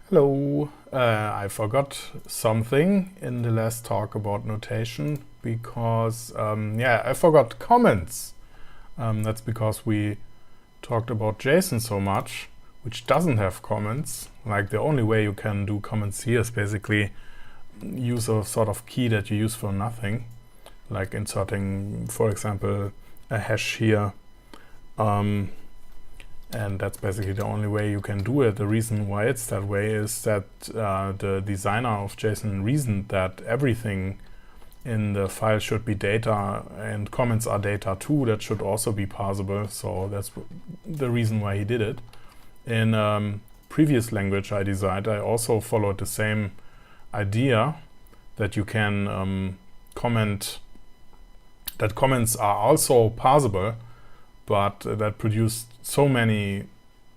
Hello, I forgot something in the last talk about notation because, I forgot comments. That's because we talked about JSON so much, which doesn't have comments. Like the only way you can do comments here is basically use a sort of key that you use for nothing, like inserting, for example, a hash here. And that's basically the only way you can do it. The reason why it's that way is that the designer of JSON reasoned that everything in the file should be data and comments are data too. That should also be parsable. So that's the reason why he did it. In previous language I designed, I also followed the same idea that you can comment, that comments are also parsable, but that produced so many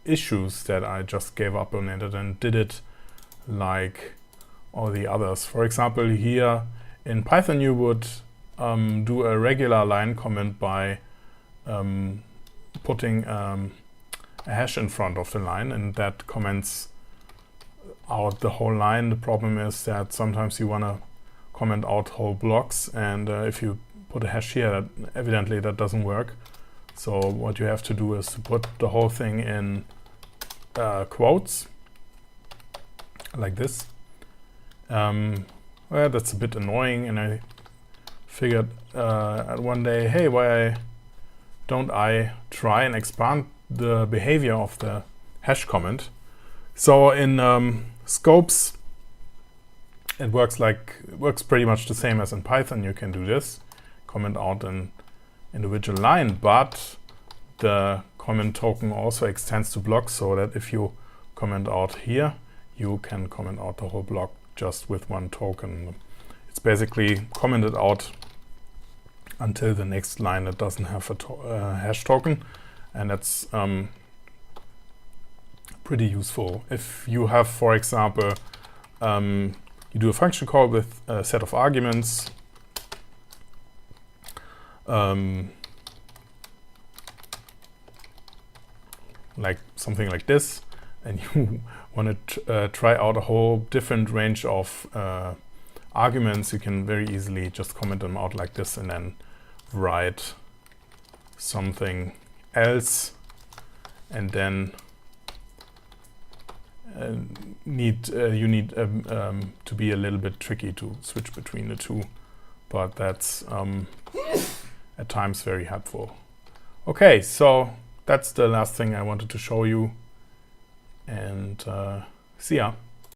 issues that I just gave up on it and did it like all the others. For example, here in Python you would do a regular line comment by putting a hash in front of the line, and that comments out the whole line. The problem is that sometimes you want to comment out whole blocks, and if you put a hash here, evidently that doesn't work. So what you have to do is to put the whole thing in quotes, like this. Well, that's a bit annoying, and I figured one day, hey, why don't I try and expand the behavior of the hash comment? So in scopes, it works pretty much the same as in Python. You can do this, comment out an individual line, but the comment token also extends to blocks, so that if you comment out here, you can comment out the whole block just with one token. It's basically commented out until the next line that doesn't have a hash token, and that's pretty useful. If you have, for example, you do a function call with a set of arguments, like something like this, and you want to try out a whole different range of arguments, you can very easily just comment them out like this and then write something else, and then you need to be a little bit tricky to switch between the two, but that's at times very helpful. Okay, so that's the last thing I wanted to show you, and see ya.